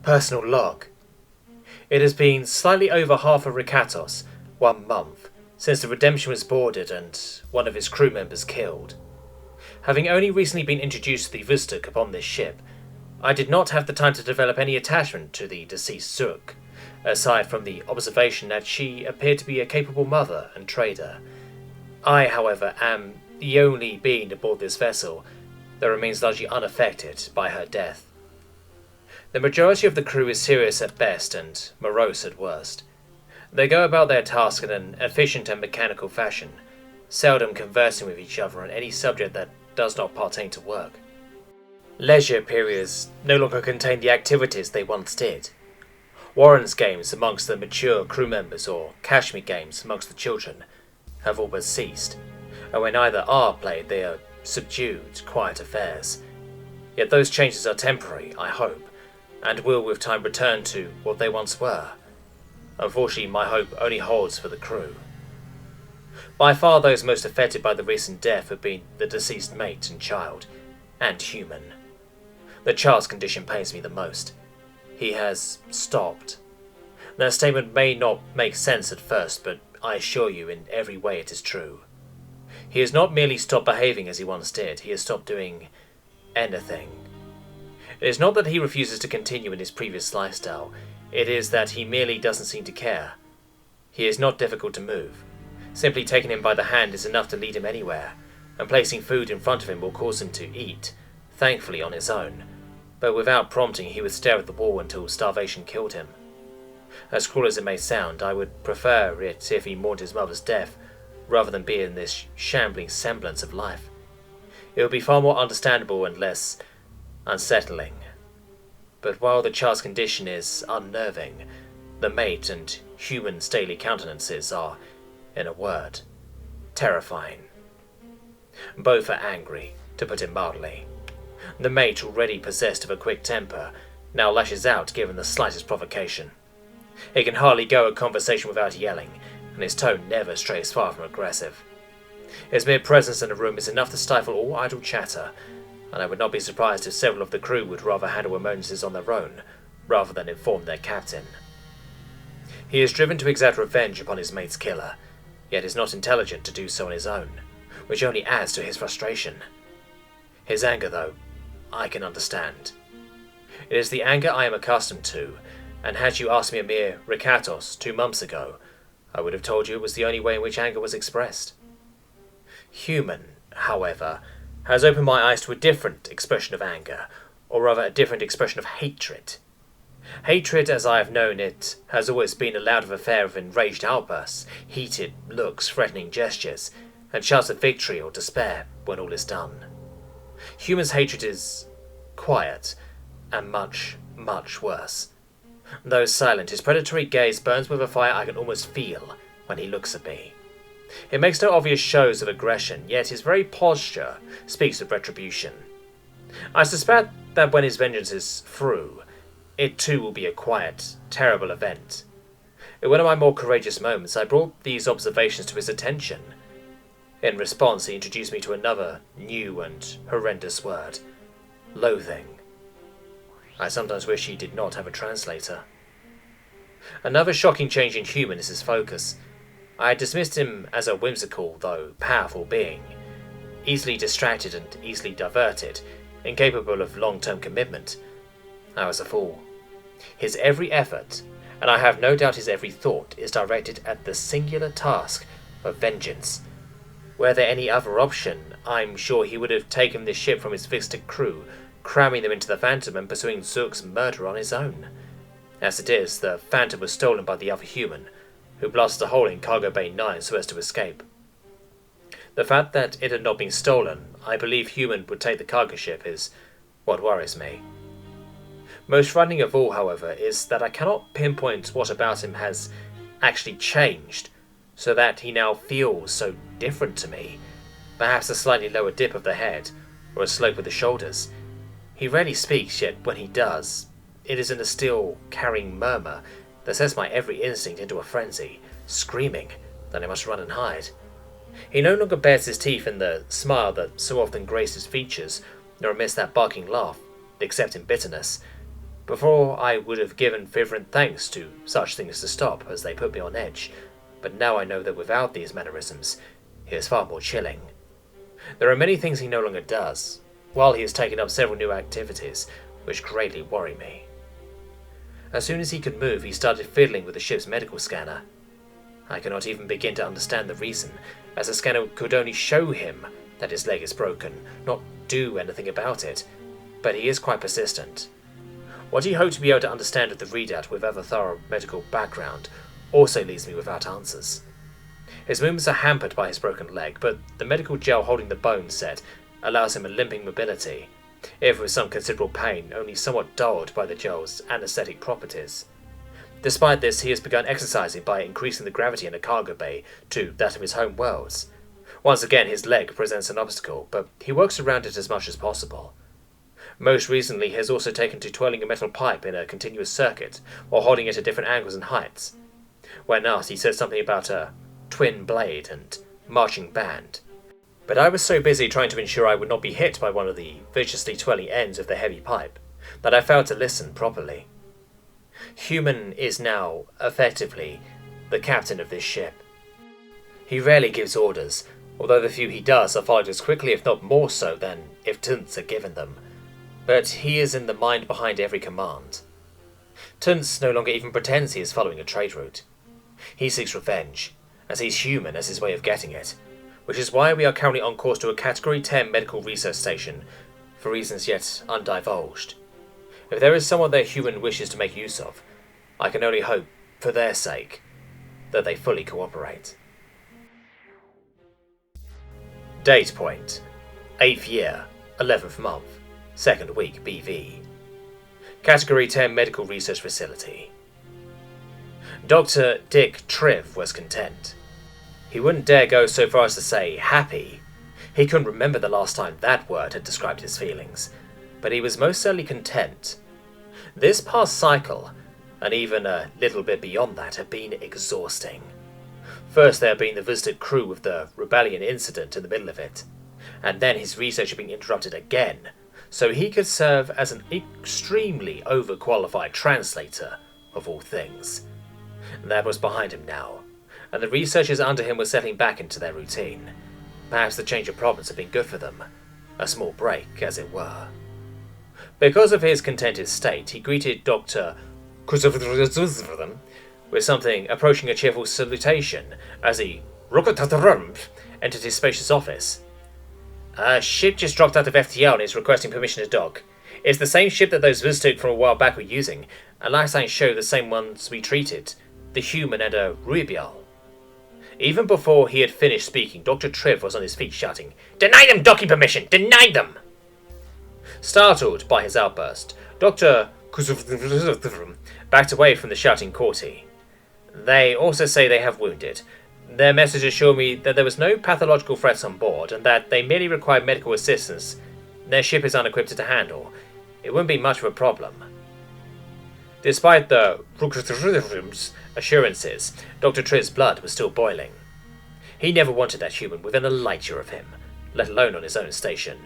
Personal log. It has been slightly over half a Rikatos, 1 month, since the Redemption was boarded and one of its crew members killed. Having only recently been introduced to the Vustuk upon this ship, I did not have the time to develop any attachment to the deceased Tshirt, aside from the observation that she appeared to be a capable mother and trader. I, however, am the only being aboard this vessel that remains largely unaffected by her death. The majority of the crew is serious at best and morose at worst. They go about their task in an efficient and mechanical fashion, seldom conversing with each other on any subject that does not pertain to work. Leisure periods no longer contain the activities they once did. Warren's games amongst the mature crew members or Kashmir games amongst the children have all but ceased, and when either are played they are subdued, quiet affairs. Yet those changes are temporary, I hope, and will with time return to what they once were. Unfortunately, my hope only holds for the crew. By far those most affected by the recent death have been the deceased mate and child, and human. The child's condition pains me the most. He has stopped. That statement may not make sense at first, but I assure you in every way it is true. He has not merely stopped behaving as he once did, he has stopped doing anything. It is not that he refuses to continue in his previous lifestyle, it is that he merely doesn't seem to care. He is not difficult to move. Simply taking him by the hand is enough to lead him anywhere, and placing food in front of him will cause him to eat, thankfully on his own, but without prompting he would stare at the wall until starvation killed him. As cruel as it may sound, I would prefer it if he mourned his mother's death, rather than be in this shambling semblance of life. It would be far more understandable and less unsettling. But while the child's condition is unnerving, the mate and human's daily countenances are, in a word, terrifying. Both are angry, to put it mildly. The mate, already possessed of a quick temper, now lashes out given the slightest provocation. He can hardly go a conversation without yelling, and his tone never strays far from aggressive. His mere presence in a room is enough to stifle all idle chatter, and I would not be surprised if several of the crew would rather handle emergencies on their own, rather than inform their captain. He is driven to exact revenge upon his mate's killer, yet is not intelligent to do so on his own, which only adds to his frustration. His anger, though, I can understand. It is the anger I am accustomed to, and had you asked me a mere Rikatos 2 months ago, I would have told you it was the only way in which anger was expressed. Human, however, has opened my eyes to a different expression of anger, or rather a different expression of hatred. Hatred, as I have known it, has always been a loud affair of enraged outbursts, heated looks, threatening gestures, and shouts of victory or despair when all is done. Human's hatred is quiet, and much, much worse. Though silent, his predatory gaze burns with a fire I can almost feel when he looks at me. He makes no obvious shows of aggression, yet his very posture speaks of retribution. I suspect that when his vengeance is through, it too will be a quiet, terrible event. In one of my more courageous moments, I brought these observations to his attention. In response, he introduced me to another, new and horrendous word: loathing. I sometimes wish he did not have a translator. Another shocking change in human is his focus. I had dismissed him as a whimsical, though powerful being, easily distracted and easily diverted, incapable of long-term commitment. I was a fool. His every effort, and I have no doubt his every thought, is directed at the singular task of vengeance. Were there any other option, I'm sure he would have taken this ship from its Vista crew, cramming them into the Phantom and pursuing Zook's murder on his own. As it is, the Phantom was stolen by the other human, who blasted a hole in Cargo Bay 9 so as to escape. The fact that it had not been stolen, I believe human would take the cargo ship, is what worries me. Most frightening of all, however, is that I cannot pinpoint what about him has actually changed, so that he now feels so different to me. Perhaps a slightly lower dip of the head, or a slope of the shoulders. He rarely speaks, yet when he does, it is in a still, carrying murmur that sets my every instinct into a frenzy, screaming that I must run and hide. He no longer bares his teeth in the smile that so often graced his features, nor amidst that barking laugh, except in bitterness. Before, I would have given fervent thanks to such things to stop, as they put me on edge, but now I know that without these mannerisms, he is far more chilling. There are many things he no longer does, while he has taken up several new activities, which greatly worry me. As soon as he could move, he started fiddling with the ship's medical scanner. I cannot even begin to understand the reason, as the scanner could only show him that his leg is broken, not do anything about it, but he is quite persistent. What he hoped to be able to understand of the readout with a thorough medical background also leaves me without answers. His movements are hampered by his broken leg, but the medical gel holding the bone set allows him a limping mobility, if with some considerable pain, only somewhat dulled by the gel's anesthetic properties. Despite this, he has begun exercising by increasing the gravity in the cargo bay to that of his home worlds. Once again, his leg presents an obstacle, but he works around it as much as possible. Most recently, he has also taken to twirling a metal pipe in a continuous circuit, while holding it at different angles and heights. When asked, he said something about a twin blade and marching band. But I was so busy trying to ensure I would not be hit by one of the viciously twirling ends of the heavy pipe, that I failed to listen properly. Human is now, effectively, the captain of this ship. He rarely gives orders, although the few he does are followed as quickly, if not more so, than if Tunts are given them. But he is in the mind behind every command. Tunts no longer even pretends he is following a trade route. He seeks revenge, and sees human as his way of getting it, which is why we are currently on course to a Category 10 medical research station, for reasons yet undivulged. If there is someone their human wishes to make use of, I can only hope, for their sake, that they fully cooperate. Date point: 8th year, 11th month, 2nd week BV. Category 10 Medical Research Facility. Dr. Dick Triv was content. He wouldn't dare go so far as to say happy. He couldn't remember the last time that word had described his feelings, but he was most certainly content. This past cycle, and even a little bit beyond that, had been exhausting. First there had been the visited crew with the rebellion incident in the middle of it, and then his research had been interrupted again, so he could serve as an extremely overqualified translator of all things. That was behind him now, and the researchers under him were settling back into their routine. Perhaps the change of province had been good for them, a small break, as it were. Because of his contented state, he greeted Dr. with something approaching a cheerful salutation as he entered his spacious office. A ship just dropped out of FTL and is requesting permission to dock. It's the same ship that those visitors from a while back were using, and last I show the same ones we treated, the human and a Rubial. Even before he had finished speaking, Dr. Triv was on his feet shouting, "Deny them docking permission! Deny them!" Startled by his outburst, Dr. backed away from the shouting courtier. They also say they have wounded. Their message assured me that there was no pathological threats on board, and that they merely required medical assistance their ship is unequipped to handle. It wouldn't be much of a problem. Despite the assurances, Dr. Triv's blood was still boiling. He never wanted that human within a light year of him, let alone on his own station.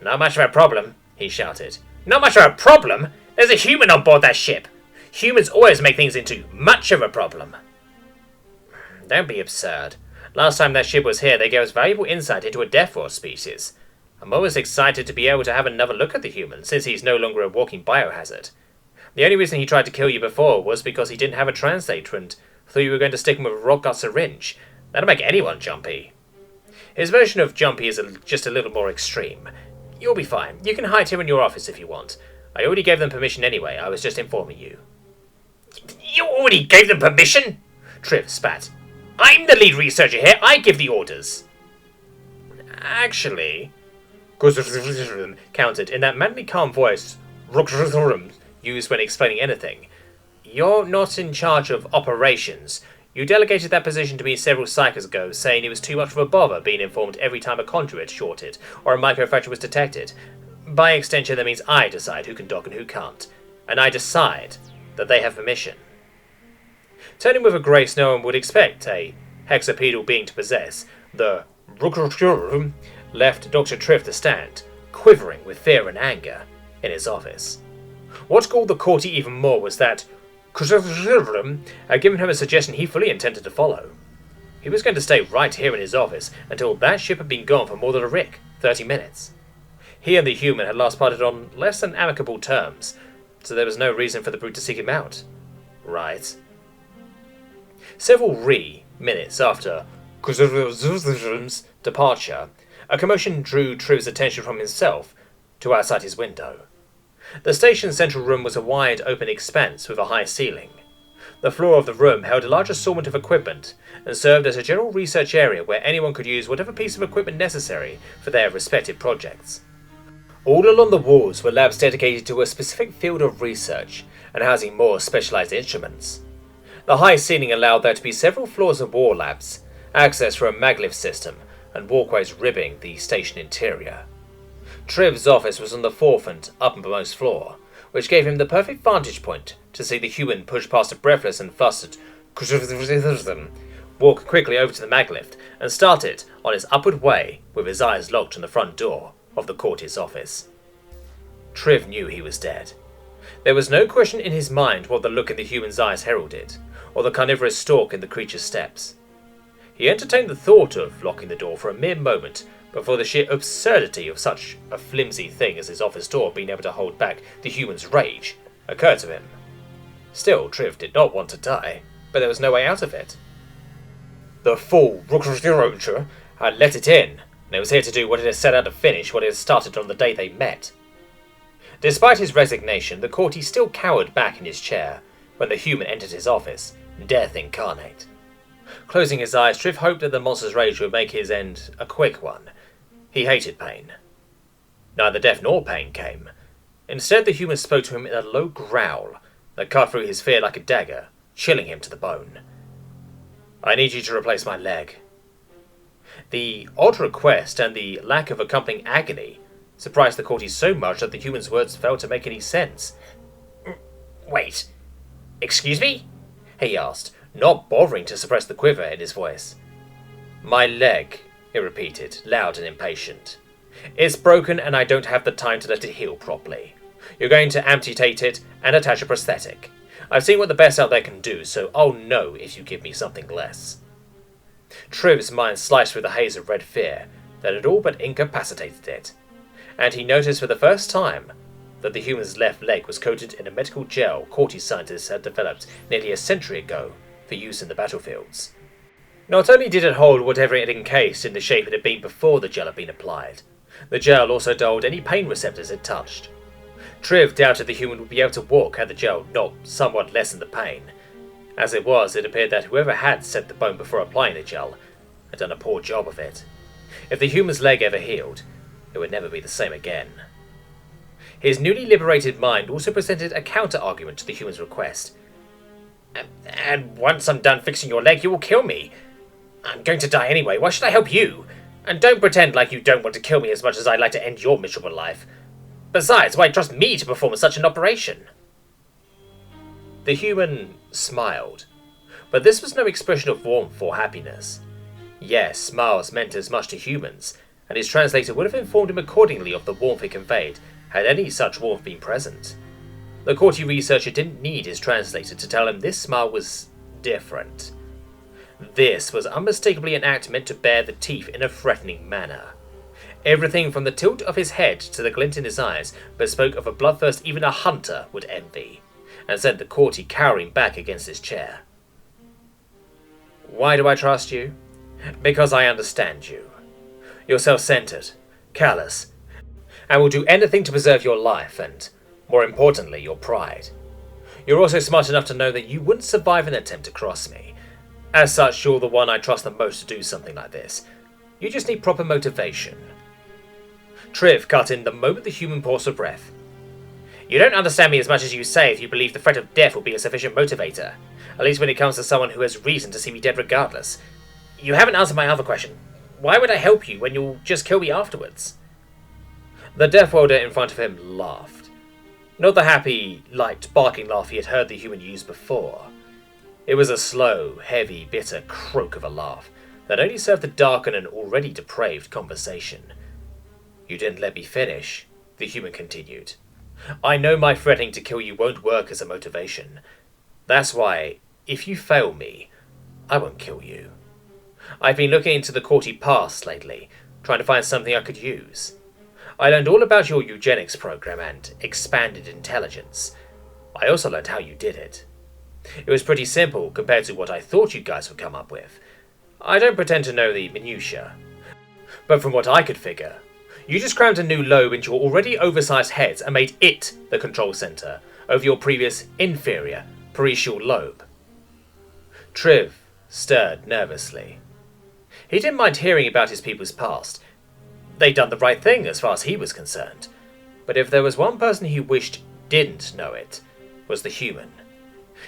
"Not much of a problem," he shouted. "Not much of a problem? There's a human on board that ship. Humans always make things into much of a problem." "Don't be absurd. Last time that ship was here, they gave us valuable insight into a death roll species. I'm always excited to be able to have another look at the human, since he's no longer a walking biohazard. The only reason he tried to kill you before was because he didn't have a translator and thought you were going to stick him with a rock-gut syringe. That'll make anyone jumpy. His version of jumpy is just a little more extreme. You'll be fine. You can hide here in your office if you want. I already gave them permission anyway. I was just informing you." "You already gave them permission?" Triv spat. "I'm the lead researcher here. I give the orders." "Actually," countered in that madly calm voice used when explaining anything, "you're not in charge of operations. You delegated that position to me several cycles ago, saying it was too much of a bother being informed every time a conduit shorted or a microfracture was detected. By extension, that means I decide who can dock and who can't, and I decide that they have permission." Turning with a grace no one would expect a hexapedal being to possess, the left Dr. Triv to stand, quivering with fear and anger, in his office. What galled the courtier even more was that had given him a suggestion he fully intended to follow. He was going to stay right here in his office until that ship had been gone for more than a rick, 30 minutes. He and the human had last parted on less than amicable terms, so there was no reason for the brute to seek him out. Right. Several minutes after departure, a commotion drew Triv's attention from himself to outside his window. The station's central room was a wide open expanse with a high ceiling. The floor of the room held a large assortment of equipment and served as a general research area where anyone could use whatever piece of equipment necessary for their respective projects. All along the walls were labs dedicated to a specific field of research and housing more specialized instruments. The high ceiling allowed there to be several floors of war labs, access for a maglev system, and walkways ribbing the station interior. Triv's office was on the fourth and uppermost floor, which gave him the perfect vantage point to see the human push past a breathless and flustered walk quickly over to the maglift and started on his upward way with his eyes locked on the front door of the courtier's office. Triv knew he was dead. There was no question in his mind what the look in the human's eyes heralded, or the carnivorous stalk in the creature's steps. He entertained the thought of locking the door for a mere moment before the sheer absurdity of such a flimsy thing as his office door being able to hold back the human's rage occurred to him. Still, Triv did not want to die, but there was no way out of it. The fool had let it in, and it was here to do what it had set out to finish what it had started on the day they met. Despite his resignation, the courtier still cowered back in his chair when the human entered his office, death incarnate. Closing his eyes, Triv hoped that the monster's rage would make his end a quick one. He hated pain. Neither death nor pain came. Instead, the human spoke to him in a low growl that cut through his fear like a dagger, chilling him to the bone. I need you to replace my leg. The odd request and the lack of accompanying agony surprised the courtier so much that the human's words failed to make any sense. Wait, excuse me? He asked, not bothering to suppress the quiver in his voice. My leg, he repeated, loud and impatient. It's broken and I don't have the time to let it heal properly. You're going to amputate it and attach a prosthetic. I've seen what the best out there can do, so I'll know if you give me something less. Triv's mind sliced through the haze of red fear that had all but incapacitated it, and he noticed for the first time that the human's left leg was coated in a medical gel courtier scientists had developed nearly a century ago for use in the battlefields. Not only did it hold whatever it encased in the shape it had been before the gel had been applied, the gel also dulled any pain receptors it touched. Triv doubted the human would be able to walk had the gel not somewhat lessened the pain. As it was, it appeared that whoever had set the bone before applying the gel had done a poor job of it. If the human's leg ever healed, it would never be the same again. His newly liberated mind also presented a counter-argument to the human's request. And once I'm done fixing your leg, you will kill me. I'm going to die anyway, why should I help you? And don't pretend like you don't want to kill me as much as I'd like to end your miserable life. Besides, why trust me to perform such an operation? The human smiled, but this was no expression of warmth or happiness. Yes, smiles meant as much to humans, and his translator would have informed him accordingly of the warmth it conveyed, had any such warmth been present. The courtier researcher didn't need his translator to tell him this smile was different. This was unmistakably an act meant to bare the teeth in a threatening manner. Everything from the tilt of his head to the glint in his eyes bespoke of a bloodthirst even a hunter would envy, and sent the courtier cowering back against his chair. Why do I trust you? Because I understand you. You're self-centered, callous, and will do anything to preserve your life and, more importantly, your pride. You're also smart enough to know that you wouldn't survive an attempt to cross me. As such, you're the one I trust the most to do something like this. You just need proper motivation. Triv cut in the moment the human paused for breath. You don't understand me as much as you say if you believe the threat of death will be a sufficient motivator, at least when it comes to someone who has reason to see me dead regardless. You haven't answered my other question. Why would I help you when you'll just kill me afterwards? The death welder in front of him laughed. Not the happy, light, barking laugh he had heard the human use before. It was a slow, heavy, bitter croak of a laugh that only served to darken an already depraved conversation. You didn't let me finish, the human continued. I know my threatening to kill you won't work as a motivation. That's why, if you fail me, I won't kill you. I've been looking into the courty past lately, trying to find something I could use. I learned all about your eugenics program and expanded intelligence. I also learned how you did it. It was pretty simple compared to what I thought you guys would come up with. I don't pretend to know the minutiae, but from what I could figure, you just crammed a new lobe into your already oversized heads and made it the control center over your previous inferior parietal lobe. Triv stirred nervously. He didn't mind hearing about his people's past. They'd done the right thing as far as he was concerned. But if there was one person he wished didn't know it, was the human.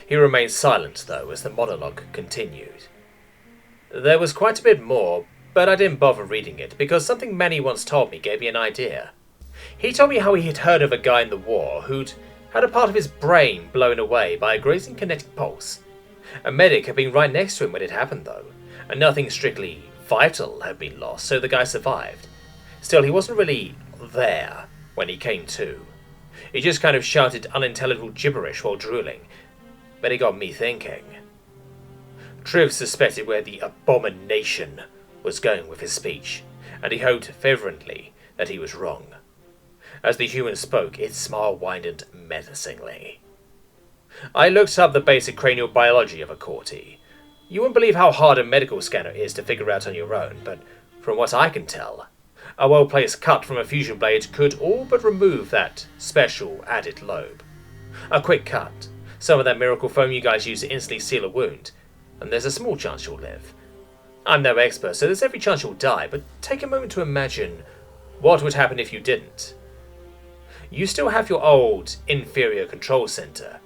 He remained silent, though, as the monologue continued. There was quite a bit more, but I didn't bother reading it because something Manny once told me gave me an idea. He told me how he had heard of a guy in the war who'd had a part of his brain blown away by a grazing kinetic pulse. A medic had been right next to him when it happened, though, and nothing strictly vital had been lost, so the guy survived. Still, he wasn't really there when he came to. He just kind of shouted unintelligible gibberish while drooling, but it got me thinking. Triv suspected where the abomination was going with his speech, and he hoped fervently that he was wrong. As the human spoke, its smile widened menacingly. I looked up the basic cranial biology of a courtie. You wouldn't believe how hard a medical scanner is to figure out on your own, but from what I can tell, a well-placed cut from a fusion blade could all but remove that special added lobe. A quick cut, some of that miracle foam you guys use to instantly seal a wound, and there's a small chance you'll live. I'm no expert, so there's every chance you'll die, but take a moment to imagine what would happen if you didn't. You still have your old, inferior control center.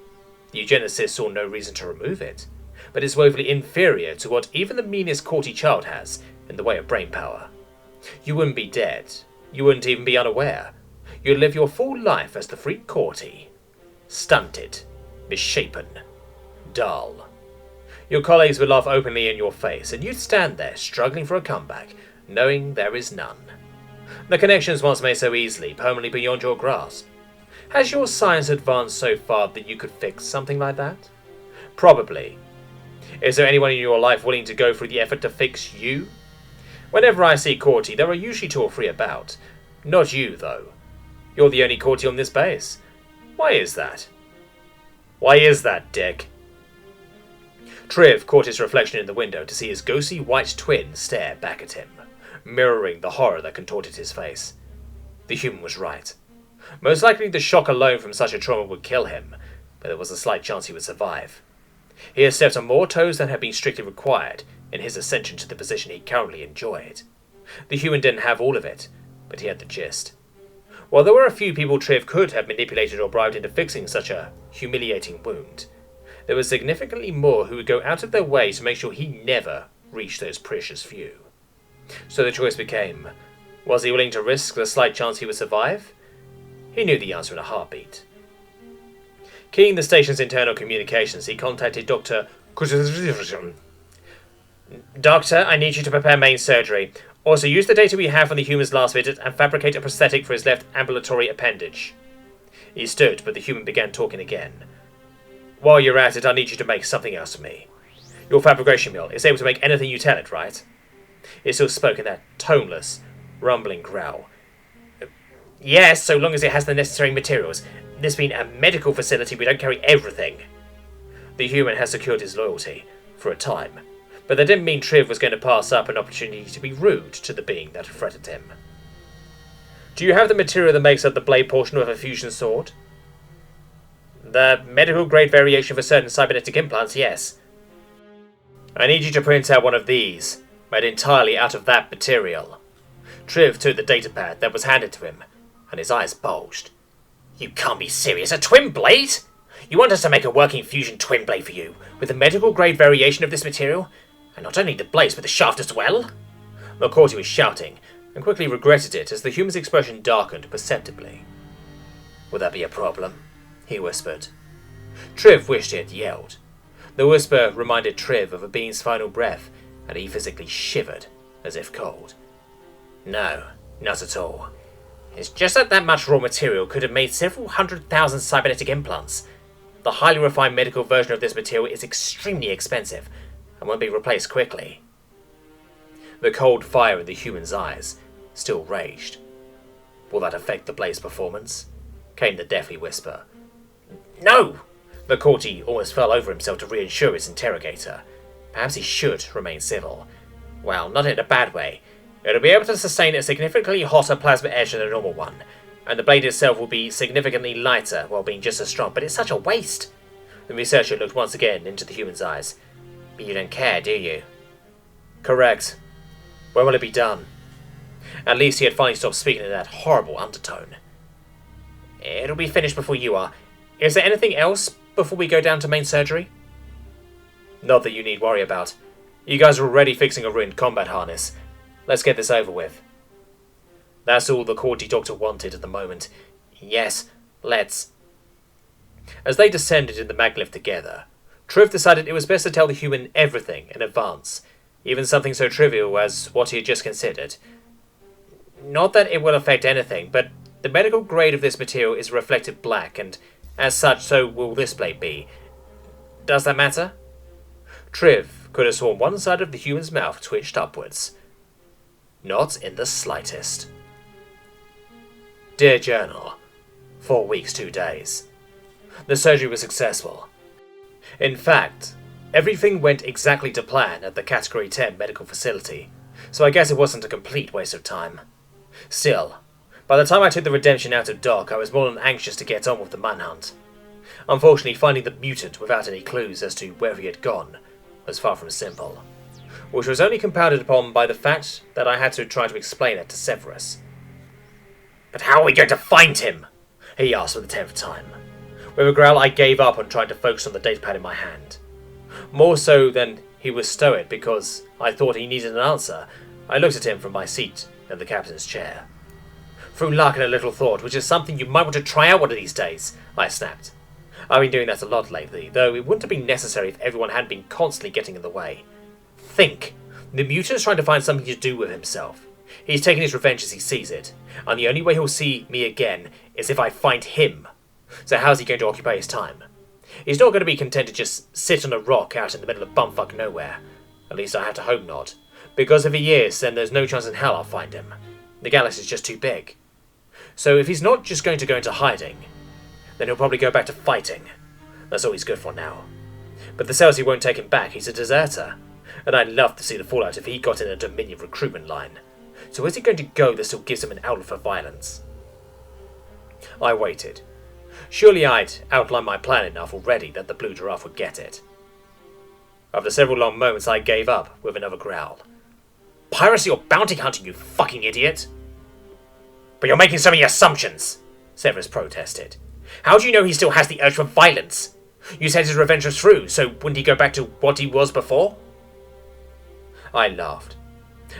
The eugenicists saw no reason to remove it, but it's woefully inferior to what even the meanest courtie child has in the way of brain power. You wouldn't be dead. You wouldn't even be unaware. You'd live your full life as the freak courtie. Stunted, misshapen, dull. Your colleagues would laugh openly in your face, and you'd stand there struggling for a comeback, knowing there is none. The connections once made so easily, permanently beyond your grasp. Has your science advanced so far that you could fix something like that? Probably. Is there anyone in your life willing to go through the effort to fix you? Whenever I see courtie, there are usually 2 or 3 about. Not you, though. You're the only courtie on this base. Why is that? Why is that, Dick? Triv caught his reflection in the window to see his ghostly white twin stare back at him, mirroring the horror that contorted his face. The human was right. Most likely the shock alone from such a trauma would kill him, but there was a slight chance he would survive. He had stepped on more toes than had been strictly required in his ascension to the position he currently enjoyed. The human didn't have all of it, but he had the gist. While there were a few people Triv could have manipulated or bribed into fixing such a humiliating wound, there were significantly more who would go out of their way to make sure he never reached those precious few. So the choice became, was he willing to risk the slight chance he would survive? He knew the answer in a heartbeat. Keying the station's internal communications, he contacted Dr. Doctor, I need you to prepare main surgery. Also, use the data we have from the human's last visit and fabricate a prosthetic for his left ambulatory appendage. He stood, but the human began talking again. While you're at it, I need you to make something else for me. Your fabrication mill is able to make anything you tell it, right? It still spoke in that toneless, rumbling growl. Yes, so long as it has the necessary materials. This being a medical facility, we don't carry everything. The human has secured his loyalty, for a time, but that didn't mean Triv was going to pass up an opportunity to be rude to the being that had threatened him. Do you have the material that makes up the blade portion of a fusion sword? The medical-grade variation for certain cybernetic implants, yes. I need you to print out one of these, made entirely out of that material. Triv took the datapad that was handed to him, and his eyes bulged. You can't be serious, a twin blade? You want us to make a working fusion twin blade for you, with a medical-grade variation of this material? And not only the blades, but the shaft as well? McCourty was shouting, and quickly regretted it as the human's expression darkened perceptibly. Would that be a problem? He whispered. Triv wished he had yelled. The whisper reminded Triv of a being's final breath, and he physically shivered, as if cold. No, not at all. It's just that much raw material could have made several 100,000 cybernetic implants. The highly refined medical version of this material is extremely expensive and won't be replaced quickly. The cold fire in the human's eyes still raged. Will that affect the blade's performance? Came the deathly whisper. No! The courtier almost fell over himself to reassure his interrogator. Perhaps he should remain civil. Well, not in a bad way. It'll be able to sustain a significantly hotter plasma edge than a normal one, and the blade itself will be significantly lighter while being just as strong, but it's such a waste. The researcher looked once again into the human's eyes. But you don't care, do you? Correct. When will it be done? At least he had finally stopped speaking in that horrible undertone. It'll be finished before you are. Is there anything else before we go down to main surgery? Not that you need worry about. You guys are already fixing a ruined combat harness. Let's get this over with. That's all the courtier doctor wanted at the moment. Yes, let's. As they descended in the maglev together, Triv decided it was best to tell the human everything in advance, even something so trivial as what he had just considered. Not that it will affect anything, but the medical grade of this material is reflective black, and as such, so will this blade be. Does that matter? Triv could have sworn one side of the human's mouth twitched upwards. Not in the slightest. Dear Journal, 4 weeks, 2 days. The surgery was successful. In fact, everything went exactly to plan at the Category 10 medical facility, so I guess it wasn't a complete waste of time. Still, by the time I took the Redemption out of dock, I was more than anxious to get on with the manhunt. Unfortunately, finding the mutant without any clues as to where he had gone was far from simple, which was only compounded upon by the fact that I had to try to explain it to Severus. But how are we going to find him? He asked for the 10th time. With a growl, I gave up on trying to focus on the datapad in my hand. More so than he was stoic because I thought he needed an answer, I looked at him from my seat in the captain's chair. Through luck and a little thought, which is something you might want to try out one of these days, I snapped. I've been doing that a lot lately, though it wouldn't have been necessary if everyone hadn't been constantly getting in the way. Think. The mutant's trying to find something to do with himself. He's taking his revenge as he sees it, and the only way he'll see me again is if I find him. So how's he going to occupy his time? He's not going to be content to just sit on a rock out in the middle of bumfuck nowhere. At least I have to hope not. Because if he is, then there's no chance in hell I'll find him. The galaxy's just too big. So if he's not just going to go into hiding, then he'll probably go back to fighting. That's all he's good for now. But the Celsi won't take him back, he's a deserter. And I'd love to see the fallout if he got in a Dominion recruitment line. So where's he going to go that still gives him an outlet for violence? I waited. Surely I'd outlined my plan enough already that the blue giraffe would get it. After several long moments I gave up with another growl. Piracy or bounty hunting, you fucking idiot! But you're making so many assumptions, Severus protested. How do you know he still has the urge for violence? You said his revenge was through, so wouldn't he go back to what he was before? I laughed.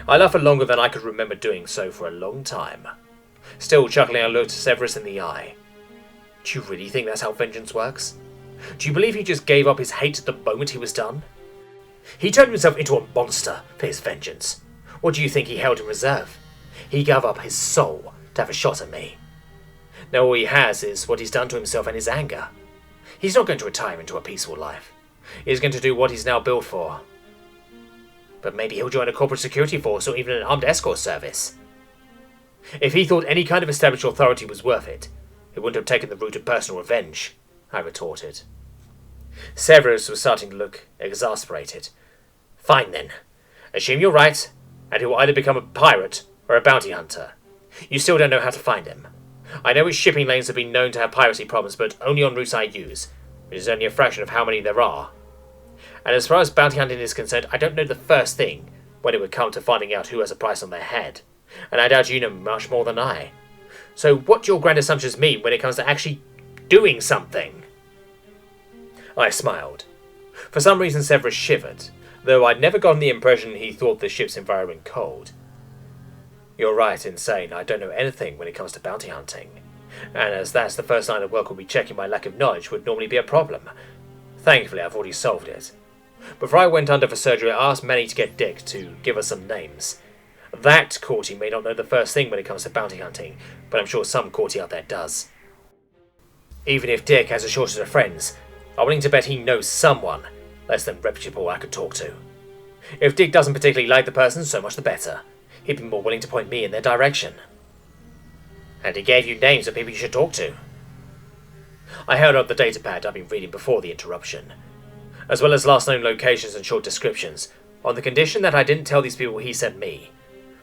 I laughed for longer than I could remember doing so for a long time. Still chuckling, I looked Severus in the eye. Do you really think that's how vengeance works? Do you believe he just gave up his hate the moment he was done? He turned himself into a monster for his vengeance. What do you think he held in reserve? He gave up his soul to have a shot at me. Now all he has is what he's done to himself and his anger. He's not going to retire into a peaceful life. He's going to do what he's now built for. But maybe he'll join a corporate security force or even an armed escort service. If he thought any kind of established authority was worth it, he wouldn't have taken the route of personal revenge, I retorted. Severus was starting to look exasperated. Fine then. Assume you're right, and he will either become a pirate or a bounty hunter. You still don't know how to find him. I know which shipping lanes have been known to have piracy problems, but only on routes I use, which is only a fraction of how many there are. And as far as bounty hunting is concerned, I don't know the first thing when it would come to finding out who has a price on their head, and I doubt you know much more than I. So what do your grand assumptions mean when it comes to actually doing something? I smiled. For some reason Severus shivered, though I'd never gotten the impression he thought the ship's environment cold. You're right in saying I don't know anything when it comes to bounty hunting, and as that's the first line of work we'll be checking, my lack of knowledge would normally be a problem. Thankfully I've already solved it. Before I went under for surgery I asked Manny to get Dick to give us some names. That courtie may not know the first thing when it comes to bounty hunting, but I'm sure some courtie out there does. Even if Dick has a shortage of friends, I'm willing to bet he knows someone less than reputable I could talk to. If Dick doesn't particularly like the person, so much the better. He'd be more willing to point me in their direction. And he gave you names of people you should talk to. I held up the datapad I'd been reading before the interruption, as well as last known locations and short descriptions, on the condition that I didn't tell these people he sent me.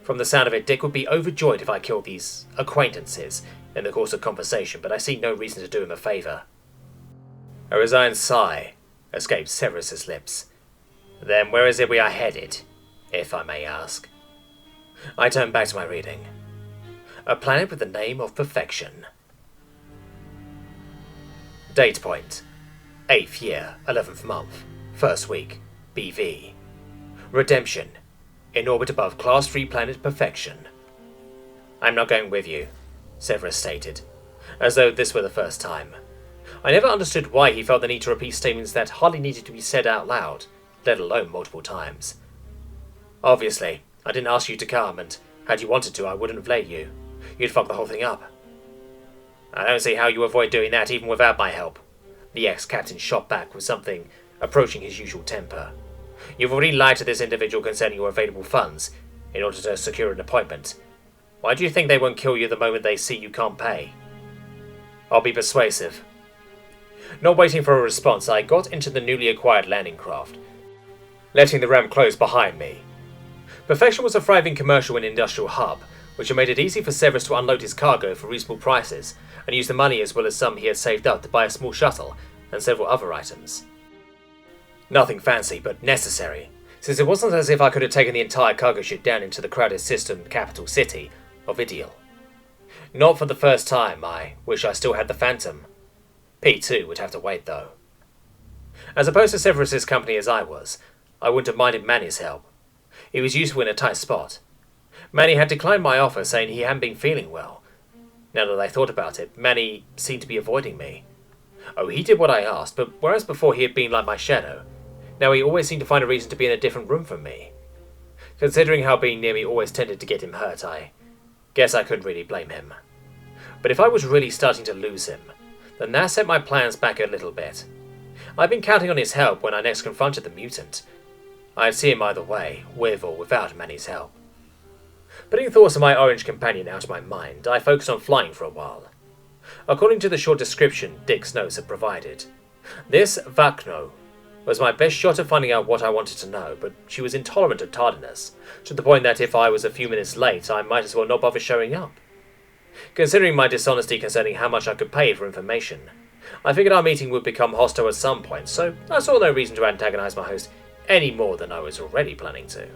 From the sound of it, Dick would be overjoyed if I killed these acquaintances in the course of conversation, but I see no reason to do him a favour. A resigned sigh escaped Severus's lips. Then where is it we are headed, if I may ask? I turned back to my reading. A planet with the name of perfection. Date point: 8th year, 11th month, 1st week, BV. Redemption: in orbit above Class 3 planet perfection. I'm not going with you, Severus stated, as though this were the first time. I never understood why he felt the need to repeat statements that hardly needed to be said out loud, let alone multiple times. Obviously, I didn't ask you to come, and had you wanted to, I wouldn't have let you. You'd fuck the whole thing up. I don't see how you avoid doing that even without my help. The ex-captain shot back with something approaching his usual temper. You've already lied to this individual concerning your available funds in order to secure an appointment. Why do you think they won't kill you the moment they see you can't pay? I'll be persuasive. Not waiting for a response, I got into the newly acquired landing craft, letting the ramp close behind me. Perfection was a thriving commercial and industrial hub, which had made it easy for Severus to unload his cargo for reasonable prices and use the money as well as some he had saved up to buy a small shuttle and several other items. Nothing fancy, but necessary, since it wasn't as if I could have taken the entire cargo ship down into the crowded system capital city of Ideal. Not for the first time. I wish I still had the Phantom. P2 would have to wait, though. As opposed to Severus's company as I wouldn't have minded Manny's help. He was useful in a tight spot. Manny had declined my offer, saying he hadn't been feeling well. Now that I thought about it, Manny seemed to be avoiding me. Oh, he did what I asked, but whereas before he had been like my shadow, now he always seemed to find a reason to be in a different room from me. Considering how being near me always tended to get him hurt, I guess I couldn't really blame him. But if I was really starting to lose him, then that set my plans back a little bit. I'd been counting on his help when I next confronted the mutant. I'd see him either way, with or without Manny's help. Putting thoughts of my orange companion out of my mind, I focused on flying for a while. According to the short description Dick's notes had provided, this Vakno was my best shot at finding out what I wanted to know, but she was intolerant of tardiness, to the point that if I was a few minutes late, I might as well not bother showing up. Considering my dishonesty concerning how much I could pay for information, I figured our meeting would become hostile at some point, so I saw no reason to antagonize my host any more than I was already planning to.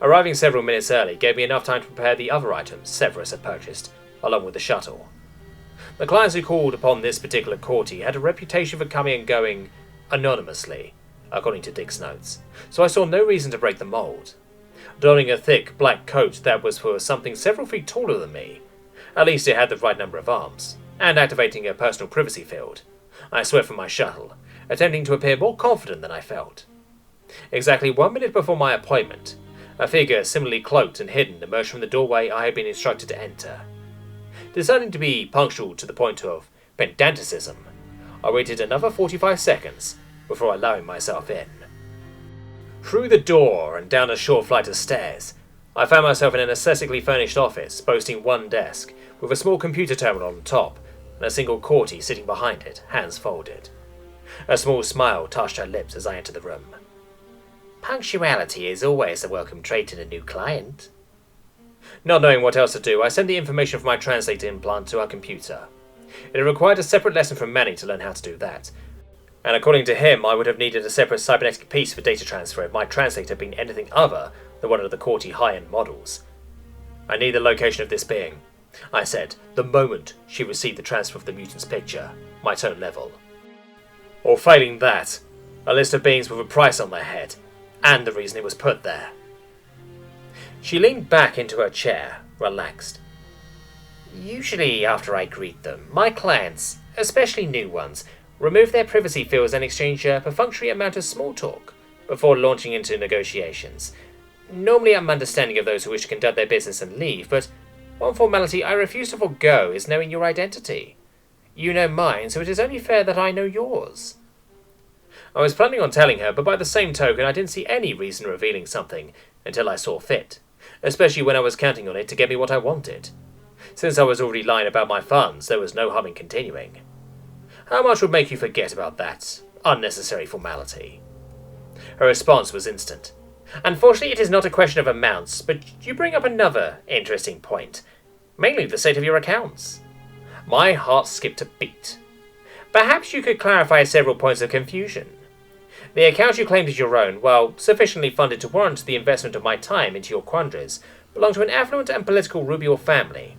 Arriving several minutes early gave me enough time to prepare the other items Severus had purchased, along with the shuttle. The clients who called upon this particular courtie had a reputation for coming and going anonymously, according to Dick's notes, so I saw no reason to break the mould. Donning a thick black coat that was for something several feet taller than me, at least it had the right number of arms, and activating a personal privacy field, I swept from my shuttle, attempting to appear more confident than I felt. Exactly 1 minute before my appointment, a figure similarly cloaked and hidden emerged from the doorway I had been instructed to enter. Deciding to be punctual to the point of pedanticism, I waited another 45 seconds before allowing myself in. Through the door and down a short flight of stairs, I found myself in an aesthetically furnished office boasting one desk, with a small computer terminal on top and a single courtie sitting behind it, hands folded. A small smile touched her lips as I entered the room. Punctuality is always a welcome trait in a new client. Not knowing what else to do, I sent the information from my translator implant to our computer. It had required a separate lesson from Manny to learn how to do that, and according to him, I would have needed a separate cybernetic piece for data transfer if my translator had been anything other than one of the courtie high-end models. I need the location of this being, I said, the moment she received the transfer of the mutant's picture, my tone level. Or failing that, a list of beings with a price on their head, and the reason it was put there. She leaned back into her chair, relaxed. Usually after I greet them, my clients, especially new ones, remove their privacy fields and exchange a perfunctory amount of small talk before launching into negotiations. Normally I'm understanding of those who wish to conduct their business and leave, but one formality I refuse to forego is knowing your identity. You know mine, so it is only fair that I know yours. I was planning on telling her, but by the same token I didn't see any reason revealing something until I saw fit, especially when I was counting on it to get me what I wanted. Since I was already lying about my funds, there was no harm in continuing. How much would make you forget about that unnecessary formality? Her response was instant. Unfortunately, it is not a question of amounts, but you bring up another interesting point, mainly the state of your accounts. My heart skipped a beat. Perhaps you could clarify several points of confusion. The account you claimed as your own, while sufficiently funded to warrant the investment of my time into your quandaries, belong to an affluent and political rubial family.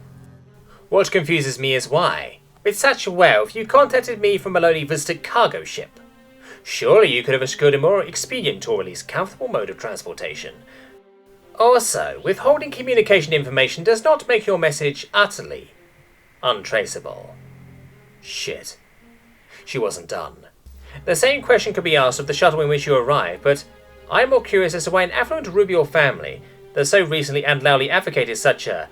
What confuses me is why, with such wealth, you contacted me from a lowly visitor cargo ship. Surely you could have secured a more expedient or at least comfortable mode of transportation. Also, withholding communication information does not make your message utterly untraceable. Shit. She wasn't done. The same question could be asked of the shuttle in which you arrived, but I am more curious as to why an affluent rubial family that so recently and loudly advocated such a,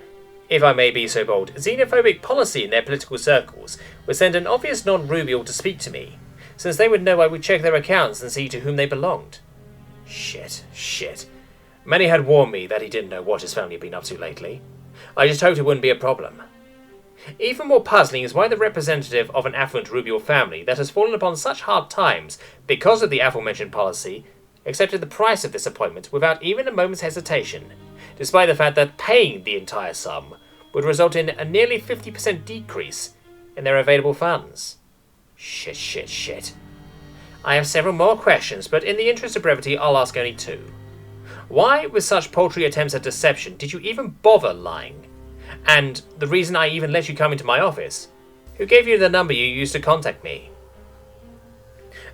if I may be so bold, xenophobic policy in their political circles would send an obvious non-rubial to speak to me, since they would know I would check their accounts and see to whom they belonged. Shit. Many had warned me that he didn't know what his family had been up to lately. I just hoped it wouldn't be a problem. Even more puzzling is why the representative of an affluent rubial family that has fallen upon such hard times because of the aforementioned policy accepted the price of this appointment without even a moment's hesitation, despite the fact that paying the entire sum would result in a nearly 50% decrease in their available funds. Shit. I have several more questions, but in the interest of brevity, I'll ask only two. Why, with such paltry attempts at deception, did you even bother lying? And the reason I even let you come into my office? Who gave you the number you used to contact me?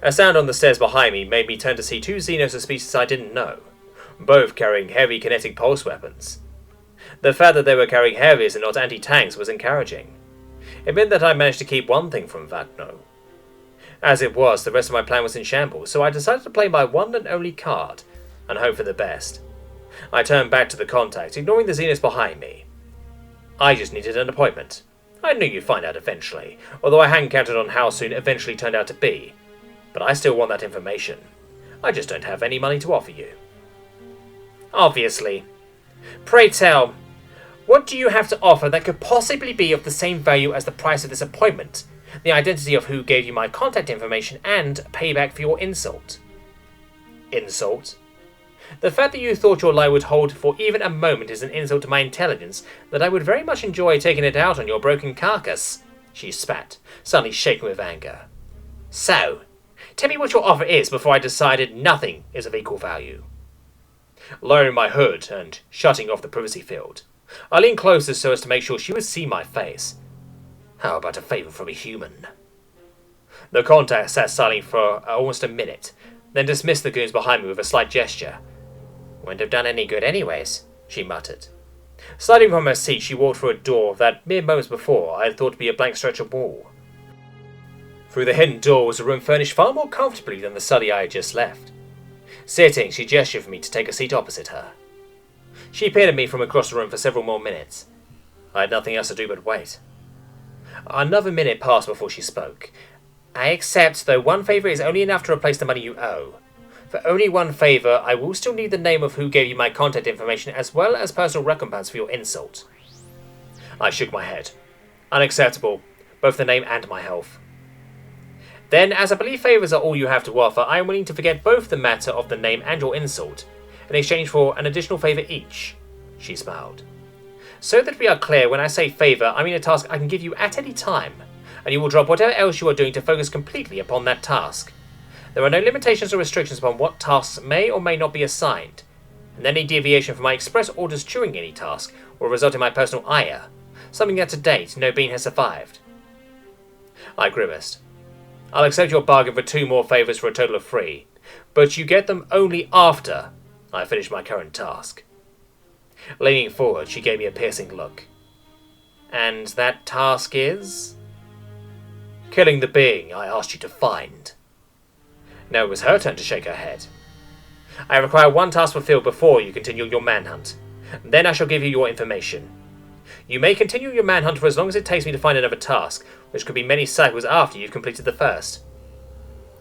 A sound on the stairs behind me made me turn to see two Xenos of species I didn't know, both carrying heavy kinetic pulse weapons. The fact that they were carrying heavies and not anti-tanks was encouraging. It meant that I managed to keep one thing from Vagno. As it was, the rest of my plan was in shambles, so I decided to play my one and only card, and hope for the best. I turned back to the contact, ignoring the Xenos behind me. I just needed an appointment. I knew you'd find out eventually, although I hadn't counted on how soon it eventually turned out to be. But I still want that information. I just don't have any money to offer you. Obviously. Pray tell, what do you have to offer that could possibly be of the same value as the price of this appointment, the identity of who gave you my contact information, and payback for your insult? Insult? The fact that you thought your lie would hold for even a moment is an insult to my intelligence that I would very much enjoy taking it out on your broken carcass, she spat, suddenly shaken with anger. So, tell me what your offer is before I decided nothing is of equal value. Lowering my hood and shutting off the privacy field, I leaned closer so as to make sure she would see my face. How about a favour from a human? The contact sat silent for almost a minute, then dismissed the goons behind me with a slight gesture. Wouldn't have done any good anyways, she muttered. Sliding from her seat, she walked through a door that mere moments before I had thought to be a blank stretch of wall. Through the hidden door was a room furnished far more comfortably than the study I had just left. Sitting, she gestured for me to take a seat opposite her. She peered at me from across the room for several more minutes. I had nothing else to do but wait. Another minute passed before she spoke. I accept, though one favour is only enough to replace the money you owe. For only one favour, I will still need the name of who gave you my contact information as well as personal recompense for your insult. I shook my head. Unacceptable, both the name and my health. Then, as I believe favours are all you have to offer, I am willing to forget both the matter of the name and your insult, in exchange for an additional favour each, she smiled. So that we are clear, when I say favour, I mean a task I can give you at any time, and you will drop whatever else you are doing to focus completely upon that task. There are no limitations or restrictions upon what tasks may or may not be assigned, and any deviation from my express orders during any task will result in my personal ire, something that to date no being has survived. I grimaced. I'll accept your bargain for 2 more favours for a total of 3, but you get them only after I finish my current task. Leaning forward, she gave me a piercing look. And that task is? Killing the being I asked you to find. Now it was her turn to shake her head. I require one task fulfilled before you continue your manhunt. Then I shall give you your information. You may continue your manhunt for as long as it takes me to find another task, which could be many cycles after you've completed the first.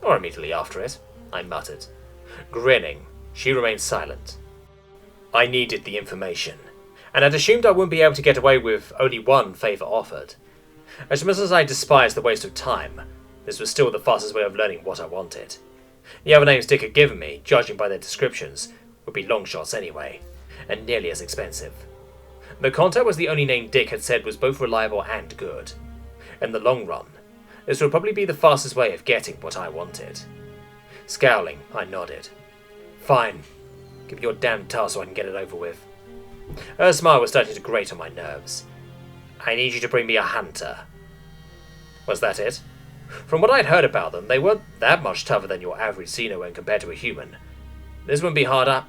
Or immediately after it, I muttered. Grinning, she remained silent. I needed the information, and had assumed I wouldn't be able to get away with only one favour offered. As much as I despised the waste of time, this was still the fastest way of learning what I wanted. The other names Dick had given me, judging by their descriptions, would be long shots anyway, and nearly as expensive. The contact was the only name Dick had said was both reliable and good. In the long run, this would probably be the fastest way of getting what I wanted. Scowling, I nodded. Fine. Give me your damn task so I can get it over with. Her smile was starting to grate on my nerves. I need you to bring me a hunter. Was that it? From what I'd heard about them, they weren't that much tougher than your average Xeno when compared to a human. This wouldn't be harder.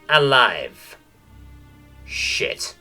Alive. Shit.